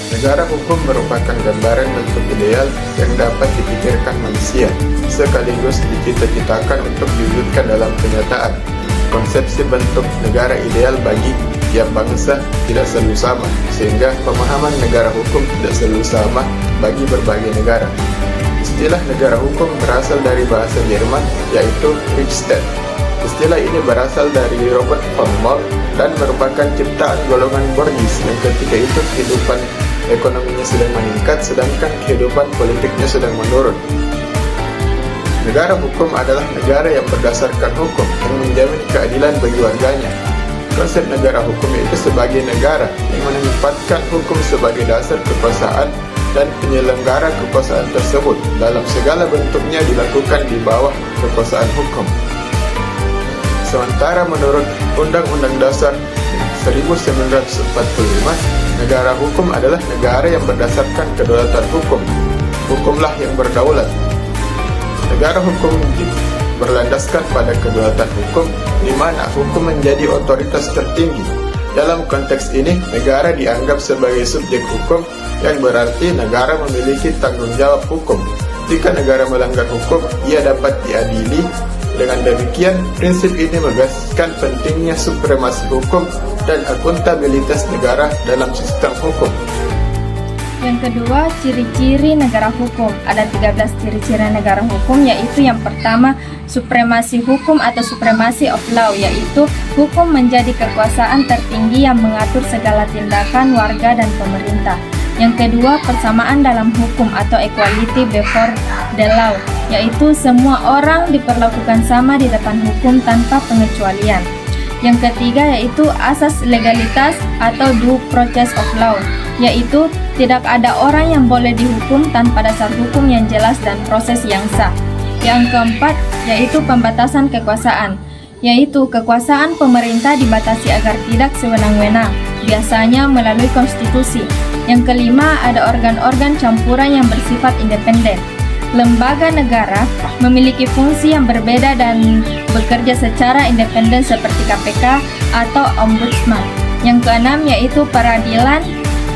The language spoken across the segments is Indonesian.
Negara hukum merupakan gambaran bentuk ideal yang dapat dipikirkan manusia, sekaligus dicita-citakan untuk diwujudkan dalam kenyataan. Konsepsi bentuk negara ideal bagi tiap bangsa tidak selalu sama, sehingga pemahaman negara hukum tidak selalu sama bagi berbagai negara. Istilah negara hukum berasal dari bahasa Jerman, yaitu Rechtsstaat. Istilah ini berasal dari Robert von Moll dan merupakan ciptaan golongan Borgis yang ketika itu kehidupan ekonominya sedang meningkat, sedangkan kehidupan politiknya sedang menurun. Negara hukum adalah negara yang berdasarkan hukum, yang menjamin keadilan bagi warganya. Konsep negara hukum itu sebagai negara yang menempatkan hukum sebagai dasar kekuasaan dan penyelenggara kekuasaan tersebut dalam segala bentuknya dilakukan di bawah kekuasaan hukum. Sementara menurut Undang-Undang Dasar 1945, negara hukum adalah negara yang berdasarkan kedaulatan hukum. Hukumlah yang berdaulat. Negara hukum berlandaskan pada kedaulatan hukum, di mana hukum menjadi otoritas tertinggi. Dalam konteks ini, negara dianggap sebagai subjek hukum, yang berarti negara memiliki tanggung jawab hukum. Jika negara melanggar hukum, ia dapat diadili. Dengan demikian, prinsip ini menegaskan pentingnya supremasi hukum dan akuntabilitas negara dalam sistem hukum. Yang kedua, ciri-ciri negara hukum. Ada 13 ciri-ciri negara hukum, yaitu yang pertama, supremasi hukum atau supremasi of law, yaitu hukum menjadi kekuasaan tertinggi yang mengatur segala tindakan warga dan pemerintah. Yang kedua, persamaan dalam hukum atau equality before the law, yaitu semua orang diperlakukan sama di depan hukum tanpa pengecualian. Yang ketiga yaitu asas legalitas atau due process of law, yaitu tidak ada orang yang boleh dihukum tanpa dasar hukum yang jelas dan proses yang sah. Yang keempat yaitu pembatasan kekuasaan, yaitu kekuasaan pemerintah dibatasi agar tidak sewenang-wenang, biasanya melalui konstitusi. Yang kelima, ada organ-organ campuran yang bersifat independen. Lembaga negara memiliki fungsi yang berbeda dan bekerja secara independen seperti KPK atau Ombudsman. Yang keenam yaitu peradilan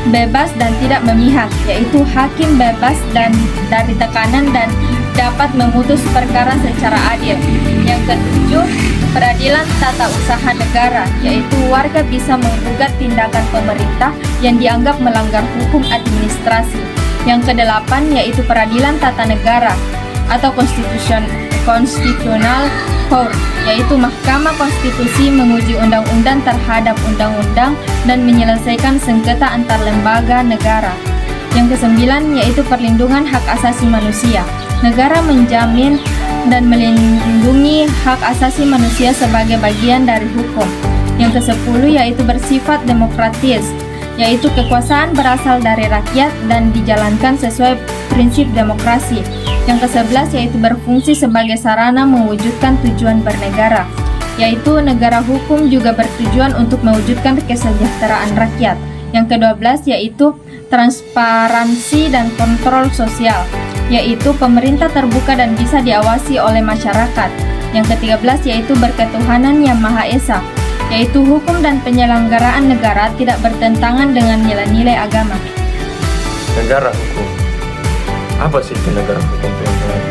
bebas dan tidak memihak, yaitu hakim bebas dan dari tekanan dan dapat memutus perkara secara adil. Yang ketujuh, peradilan tata usaha negara, yaitu warga bisa menggugat tindakan pemerintah yang dianggap melanggar hukum administrasi. Yang kedelapan yaitu peradilan tata negara atau constitutional court, yaitu Mahkamah Konstitusi menguji undang-undang terhadap undang-undang dan menyelesaikan sengketa antar lembaga negara. Yang kesembilan yaitu perlindungan hak asasi manusia. Negara menjamin dan melindungi hak asasi manusia sebagai bagian dari hukum. Yang kesepuluh yaitu bersifat demokratis, yaitu kekuasaan berasal dari rakyat dan dijalankan sesuai prinsip demokrasi. Yang ke-11 yaitu berfungsi sebagai sarana mewujudkan tujuan bernegara, yaitu negara hukum juga bertujuan untuk mewujudkan kesejahteraan rakyat. Yang ke-12 yaitu transparansi dan kontrol sosial, yaitu pemerintah terbuka dan bisa diawasi oleh masyarakat. Yang ke-13 yaitu berketuhanan yang Maha Esa, yaitu hukum dan penyelenggaraan negara tidak bertentangan dengan nilai-nilai agama. Negara hukum. Apa sih itu negara hukum, teman-teman?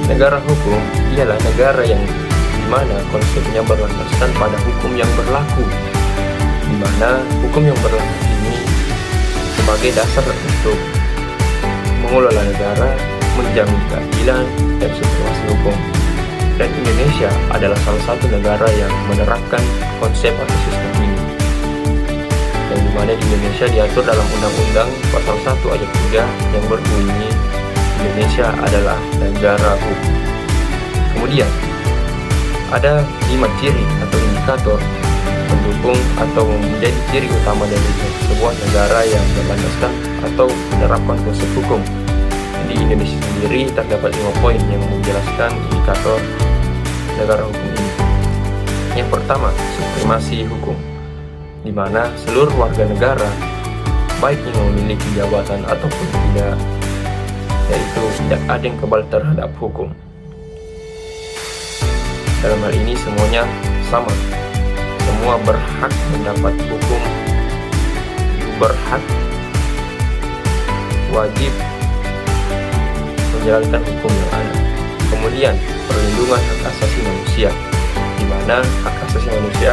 Negara hukum ialah negara yang dimana konsepnya berlandaskan pada hukum yang berlaku, dimana hukum yang berlaku ini sebagai dasar untuk mengelola negara, menjamin keadilan dan supremasi hukum. Dan Indonesia adalah salah satu negara yang menerapkan konsep atau sistem ini, yang dimana di Indonesia diatur dalam Undang-Undang Pasal 1 Ayat 3 yang berbunyi Indonesia adalah negara hukum. Kemudian ada 5 ciri atau indikator pendukung atau menjadi ciri utama dari sebuah negara yang berlandaskan atau menerapkan konsep hukum. Di Indonesia sendiri terdapat 5 poin yang menjelaskan indikator negara hukum ini. Yang pertama, supremasi hukum, di mana seluruh warga negara, baik yang memiliki jabatan ataupun tidak, yaitu tidak ada yang kebal terhadap hukum. Dalam hal ini semuanya sama, semua berhak mendapat hukum, berhak wajib menjalankan hukum yang ada. Kemudian perlindungan hak asasi manusia, di mana hak asasi manusia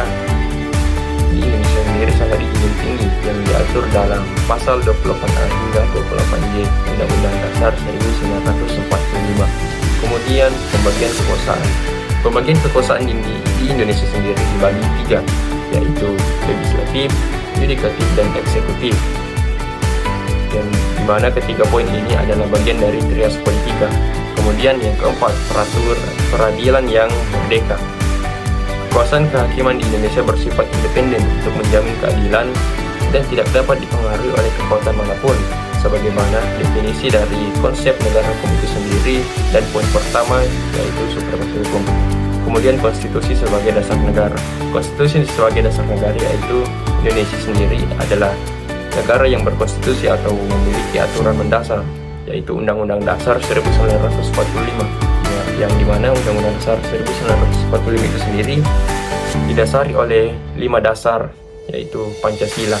di Indonesia sendiri sangat dijunjung tinggi yang diatur dalam pasal 28A hingga 28J Undang-Undang Dasar 1945. Kemudian pembagian kekuasaan. Pembagian kekuasaan di Indonesia sendiri dibagi 3, yaitu legislatif, yudikatif, dan eksekutif. Yang dimana ketiga poin ini adalah bagian dari trias politika. Kemudian yang keempat, peradilan yang merdeka. Kekuasaan kehakiman di Indonesia bersifat independen untuk menjamin keadilan dan tidak dapat dipengaruhi oleh kekuatan manapun, sebagaimana definisi dari konsep negara hukum itu sendiri dan poin pertama yaitu supremasi hukum. Kemudian konstitusi sebagai dasar negara. Konstitusi sebagai dasar negara yaitu Indonesia sendiri adalah negara yang berkonstitusi atau memiliki aturan mendasar, yaitu Undang-Undang Dasar 1945, yang dimana Undang-Undang Dasar 1945 itu sendiri didasari oleh 5 dasar, yaitu Pancasila.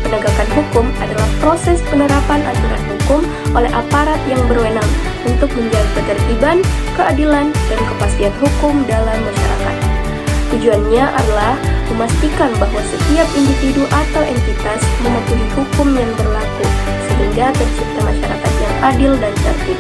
Penegakan hukum adalah proses penerapan aturan hukum oleh aparat yang berwenang untuk menjaga ketertiban, keadilan, dan kepastian hukum dalam masyarakat. Tujuannya adalah memastikan bahwa setiap individu atau entitas mematuhi hukum yang berlaku sehingga tercipta masyarakat yang adil dan tertib.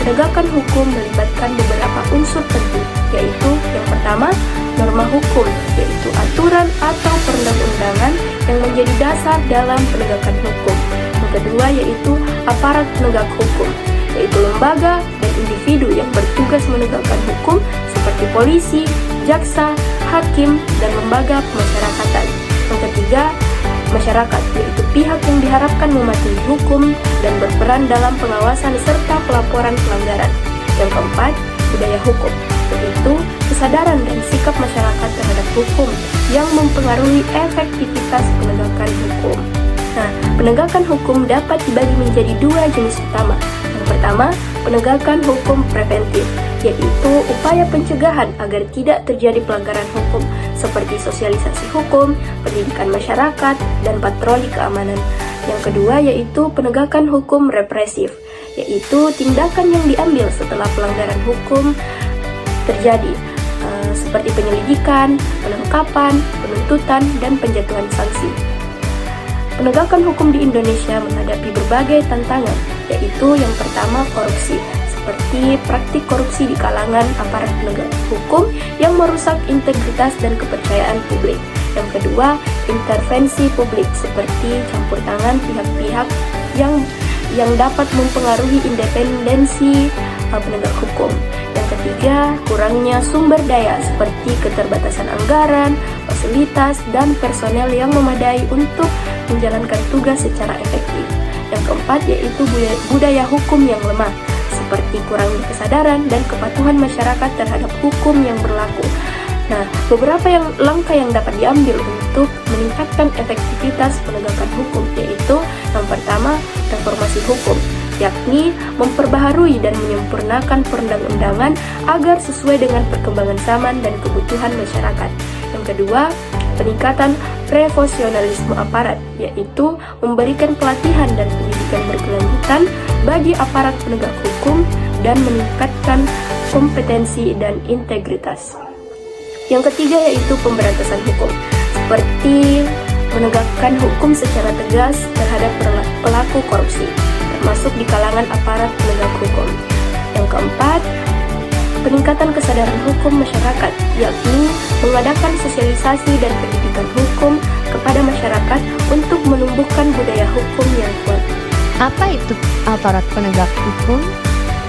Penegakan hukum melibatkan beberapa unsur penting, yaitu yang pertama, norma hukum, yaitu aturan atau perundang-undangan yang menjadi dasar dalam penegakan hukum. Yang kedua yaitu aparat penegak hukum, yaitu lembaga dan individu yang bertugas menegakkan hukum seperti polisi, jaksa, hakim, dan lembaga pemasyarakatan. Yang ketiga, masyarakat, yaitu pihak yang diharapkan mematuhi hukum dan berperan dalam pengawasan serta pelaporan pelanggaran. Yang keempat, budaya hukum, yaitu kesadaran dan sikap masyarakat terhadap hukum yang mempengaruhi efektivitas penegakan hukum. Nah, penegakan hukum dapat dibagi menjadi 2 jenis utama. Yang pertama, penegakan hukum preventif, yaitu upaya pencegahan agar tidak terjadi pelanggaran hukum seperti sosialisasi hukum, pendidikan masyarakat, dan patroli keamanan. Yang kedua yaitu penegakan hukum represif, yaitu tindakan yang diambil setelah pelanggaran hukum terjadi, seperti penyelidikan, penangkapan, penuntutan, dan penjatuhan sanksi. Penegakan hukum di Indonesia menghadapi berbagai tantangan, yaitu yang pertama korupsi, seperti praktik korupsi di kalangan aparat penegak hukum yang merusak integritas dan kepercayaan publik. Yang kedua, intervensi publik, seperti campur tangan pihak-pihak yang dapat mempengaruhi independensi penegak hukum. Yang ketiga, kurangnya sumber daya seperti keterbatasan anggaran, fasilitas, dan personel yang memadai untuk menjalankan tugas secara efektif. Yang keempat yaitu budaya hukum yang lemah, seperti kurangnya kesadaran dan kepatuhan masyarakat terhadap hukum yang berlaku. Nah, beberapa langkah yang dapat diambil untuk meningkatkan efektivitas penegakan hukum yaitu yang pertama, reformasi hukum, yakni memperbaharui dan menyempurnakan perundang-undangan agar sesuai dengan perkembangan zaman dan kebutuhan masyarakat. Yang kedua, peningkatan profesionalisme aparat, yaitu memberikan pelatihan dan pendidikan berkelanjutan bagi aparat penegak hukum dan meningkatkan kompetensi dan integritas. Yang ketiga yaitu pemberantasan hukum, seperti menegakkan hukum secara tegas terhadap pelaku korupsi, termasuk di kalangan aparat penegak hukum. Yang keempat, peningkatan kesadaran hukum masyarakat, yakni mengadakan sosialisasi dan pendidikan hukum kepada masyarakat untuk menumbuhkan budaya hukum yang kuat. Apa itu aparat penegak hukum?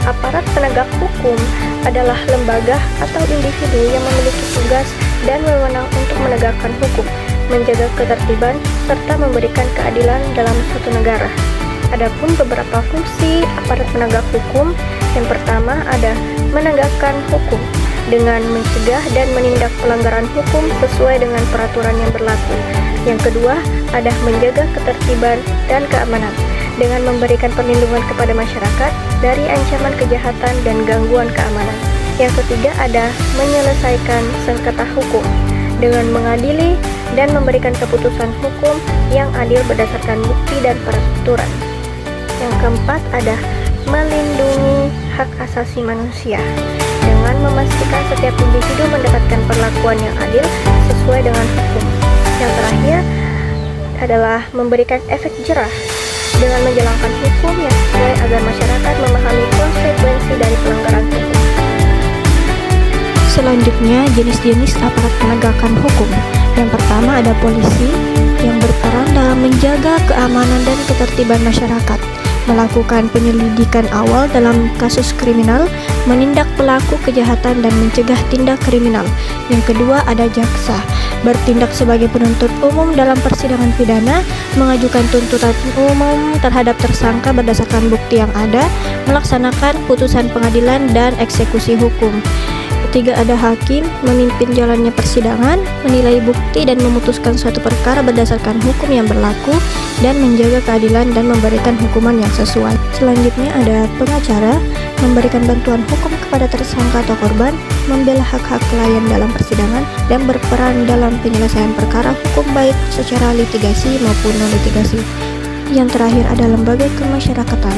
Aparat penegak hukum adalah lembaga atau individu yang memiliki tugas dan wewenang untuk menegakkan hukum, menjaga ketertiban, serta memberikan keadilan dalam suatu negara. Adapun beberapa fungsi aparat penegak hukum, yang pertama ada menegakkan hukum dengan mencegah dan menindak pelanggaran hukum sesuai dengan peraturan yang berlaku. Yang kedua ada menjaga ketertiban dan keamanan dengan memberikan perlindungan kepada masyarakat dari ancaman kejahatan dan gangguan keamanan. Yang ketiga ada menyelesaikan sengketa hukum dengan mengadili dan memberikan keputusan hukum yang adil berdasarkan bukti dan peraturan. Yang keempat ada melindungi hak asasi manusia dengan memastikan setiap individu mendapatkan perlakuan yang adil sesuai dengan hukum. Yang terakhir adalah memberikan efek jerah dengan menjalankan hukum yang sesuai agar masyarakat memahami konsekuensi dari pelanggaran hukum. Selanjutnya, jenis-jenis aparat penegakan hukum. Yang pertama ada polisi yang berperan dalam menjaga keamanan dan ketertiban masyarakat, melakukan penyelidikan awal dalam kasus kriminal, menindak pelaku kejahatan dan mencegah tindak kriminal. Yang kedua ada jaksa, bertindak sebagai penuntut umum dalam persidangan pidana, mengajukan tuntutan umum terhadap tersangka berdasarkan bukti yang ada, melaksanakan putusan pengadilan dan eksekusi hukum. Ketiga ada hakim, memimpin jalannya persidangan, menilai bukti dan memutuskan suatu perkara berdasarkan hukum yang berlaku, dan menjaga keadilan dan memberikan hukuman yang sesuai. Selanjutnya ada pengacara, memberikan bantuan hukum kepada tersangka atau korban, membela hak-hak klien dalam persidangan, dan berperan dalam penyelesaian perkara hukum baik secara litigasi maupun non-litigasi. Yang terakhir ada lembaga kemasyarakatan,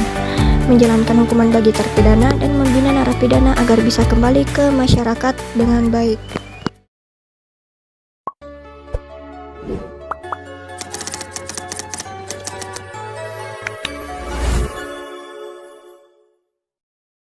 menjalankan hukuman bagi terpidana dan membina narapidana agar bisa kembali ke masyarakat dengan baik.